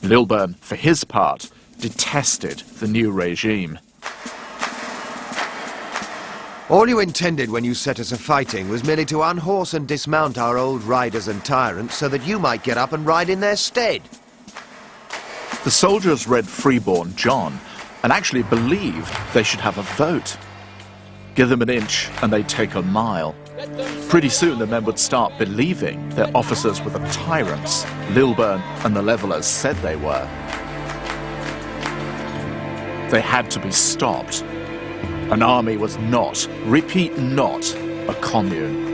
Lilburn, for his part, detested the new regime. All you intended when you set us a-fighting was merely to unhorse and dismount our old riders and tyrants so that you might get up and ride in their stead. The soldiers read Freeborn John and actually believed they should have a vote. Give them an inch and they'd take a mile. Pretty soon the men would start believing their officers were the tyrants Lilburn and the Levellers said they were. They had to be stopped. An army was not, repeat not, a commune.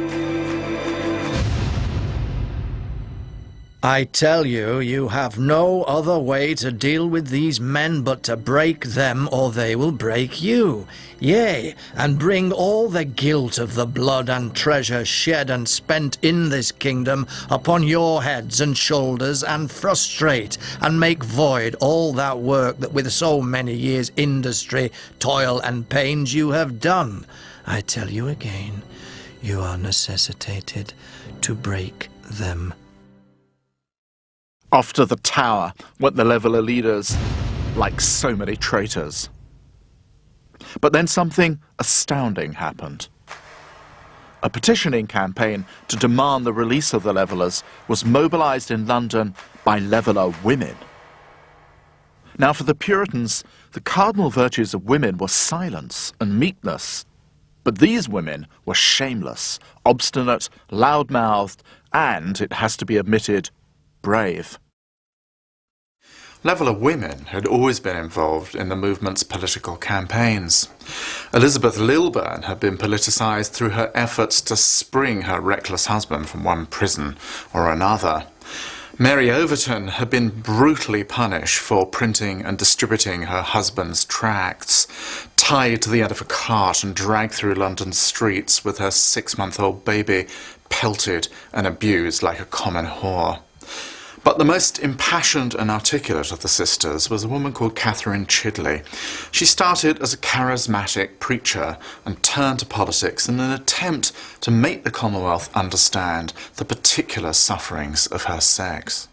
I tell you, you have no other way to deal with these men but to break them, or they will break you. Yea, and bring all the guilt of the blood and treasure shed and spent in this kingdom upon your heads and shoulders, and frustrate and make void all that work that with so many years' industry, toil and pains you have done. I tell you again, you are necessitated to break them. Off to the tower went the Leveller leaders, like so many traitors. But then something astounding happened. A petitioning campaign to demand the release of the Levellers was mobilised in London by Leveller women. Now, for the Puritans, the cardinal virtues of women were silence and meekness. But these women were shameless, obstinate, loud-mouthed, and, it has to be admitted, brave. Leveller women had always been involved in the movement's political campaigns. Elizabeth Lilburn had been politicised through her efforts to spring her reckless husband from one prison or another. Mary Overton had been brutally punished for printing and distributing her husband's tracts, tied to the end of a cart and dragged through London streets with her 6-month-old baby pelted and abused like a common whore. But the most impassioned and articulate of the sisters was a woman called Catherine Chidley. She started as a charismatic preacher and turned to politics in an attempt to make the Commonwealth understand the particular sufferings of her sex.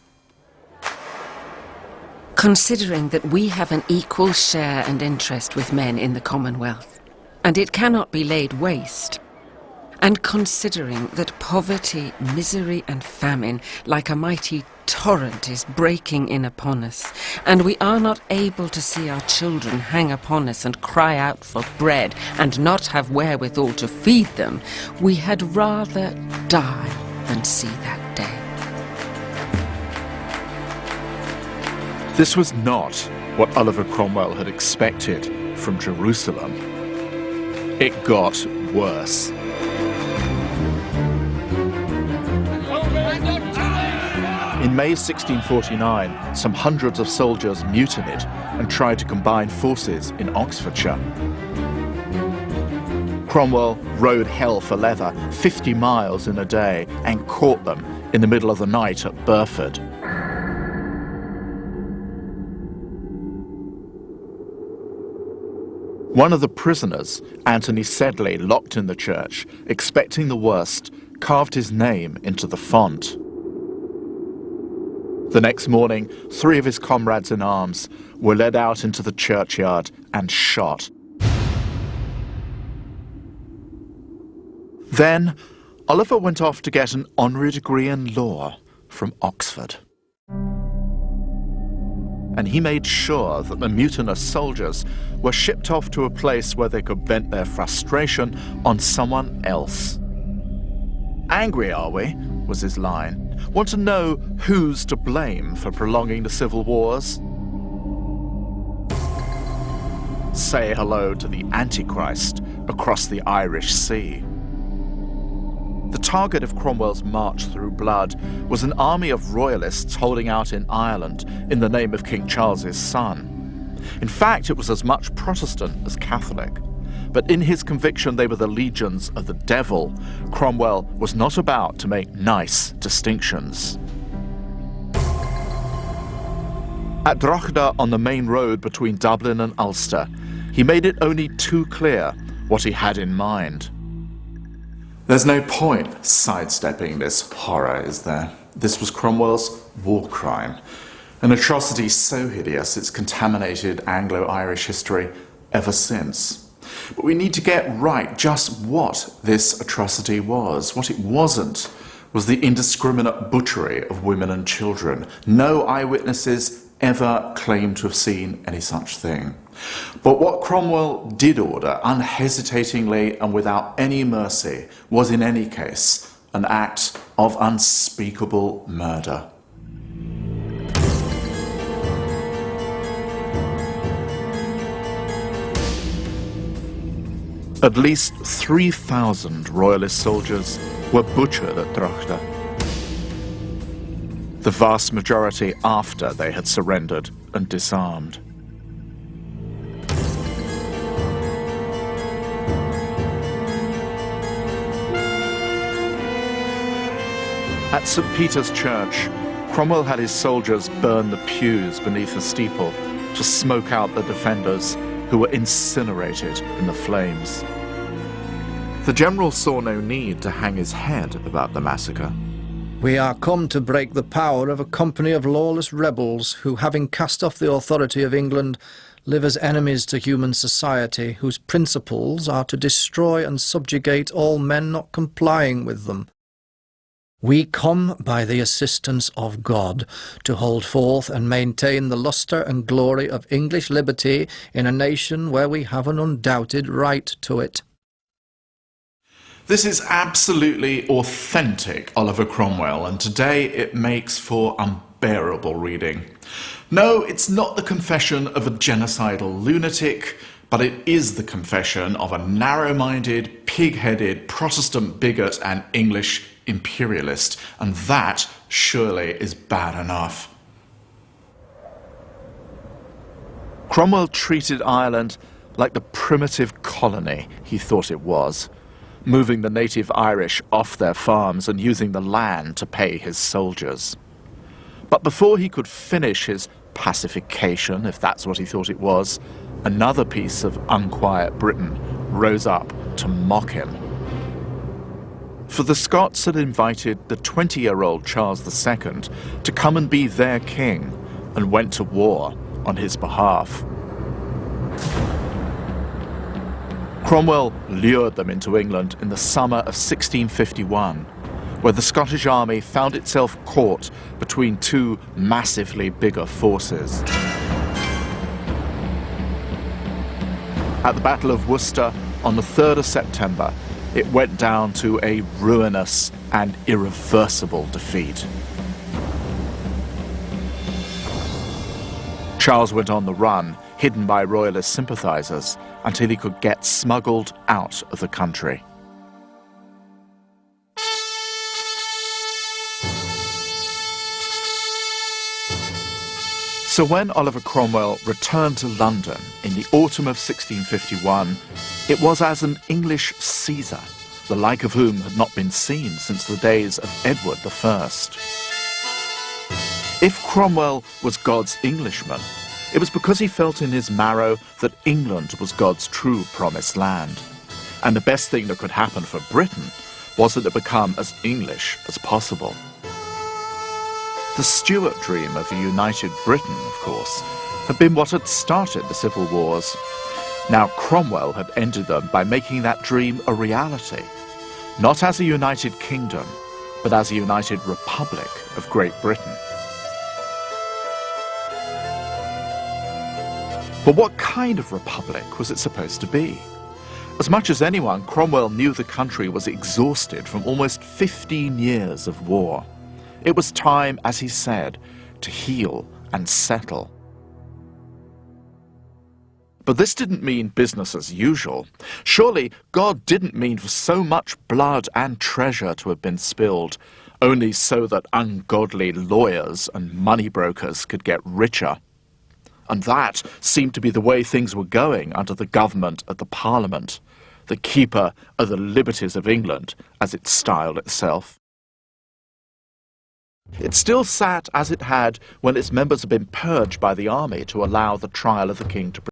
Considering that we have an equal share and interest with men in the Commonwealth, and it cannot be laid waste, and considering that poverty, misery and famine, like a mighty torrent, is breaking in upon us, and we are not able to see our children hang upon us and cry out for bread and not have wherewithal to feed them, we had rather die than see that day. This was not what Oliver Cromwell had expected from Jerusalem. It got worse. In May 1649, some hundreds of soldiers mutinied and tried to combine forces in Oxfordshire. Cromwell rode hell for leather 50 miles in a day and caught them in the middle of the night at Burford. One of the prisoners, Anthony Sedley, locked in the church, expecting the worst, carved his name into the font. The next morning, 3 of his comrades in arms were led out into the churchyard and shot. Then, Oliver went off to get an honorary degree in law from Oxford. And he made sure that the mutinous soldiers were shipped off to a place where they could vent their frustration on someone else. "Angry, are we?" was his line. "Want to know who's to blame for prolonging the civil wars? Say hello to the Antichrist across the Irish Sea." The target of Cromwell's march through blood was an army of royalists holding out in Ireland in the name of King Charles's son. In fact, it was as much Protestant as Catholic. But in his conviction they were the legions of the devil, Cromwell was not about to make nice distinctions. At Drogheda, on the main road between Dublin and Ulster, he made it only too clear what he had in mind. There's no point sidestepping this horror, is there? This was Cromwell's war crime. An atrocity so hideous it's contaminated Anglo-Irish history ever since. But we need to get right just what this atrocity was. What it wasn't was the indiscriminate butchery of women and children. No eyewitnesses ever claimed to have seen any such thing. But what Cromwell did order, unhesitatingly and without any mercy, was in any case an act of unspeakable murder. At least 3,000 royalist soldiers were butchered at Drogheda. The vast majority after they had surrendered and disarmed. At St. Peter's Church, Cromwell had his soldiers burn the pews beneath the steeple to smoke out the defenders, who were incinerated in the flames. The general saw no need to hang his head about the massacre. We are come to break the power of a company of lawless rebels who, having cast off the authority of England, live as enemies to human society, whose principles are to destroy and subjugate all men not complying with them. We come by the assistance of God to hold forth and maintain the lustre and glory of English liberty in a nation where we have an undoubted right to it. This is absolutely authentic Oliver Cromwell, and today it makes for unbearable reading. No, it's not the confession of a genocidal lunatic, but it is the confession of a narrow-minded, pig-headed Protestant bigot and English imperialist, and that surely is bad enough. Cromwell treated Ireland like the primitive colony he thought it was, moving the native Irish off their farms and using the land to pay his soldiers. But before he could finish his pacification, if that's what he thought it was, another piece of unquiet Britain rose up to mock him. For the Scots had invited the 20-year-old Charles II to come and be their king, and went to war on his behalf. Cromwell lured them into England in the summer of 1651, where the Scottish army found itself caught between two massively bigger forces. At the Battle of Worcester on the 3rd of September, it went down to a ruinous and irreversible defeat. Charles went on the run, hidden by royalist sympathizers, until he could get smuggled out of the country. So when Oliver Cromwell returned to London in the autumn of 1651, it was as an English Caesar, the like of whom had not been seen since the days of Edward I. If Cromwell was God's Englishman, it was because he felt in his marrow that England was God's true promised land. And the best thing that could happen for Britain was that it become as English as possible. The Stuart dream of a united Britain, of course, had been what had started the civil wars. Now Cromwell had ended them by making that dream a reality, not as a united kingdom, but as a united republic of Great Britain. But what kind of republic was it supposed to be? As much as anyone, Cromwell knew the country was exhausted from almost 15 years of war. It was time, as he said, to heal and settle. But this didn't mean business as usual. Surely God didn't mean for so much blood and treasure to have been spilled, only so that ungodly lawyers and money brokers could get richer. And that seemed to be the way things were going under the government of the Parliament, the keeper of the liberties of England, as it styled itself. It still sat as it had when its members had been purged by the army to allow the trial of the king to proceed.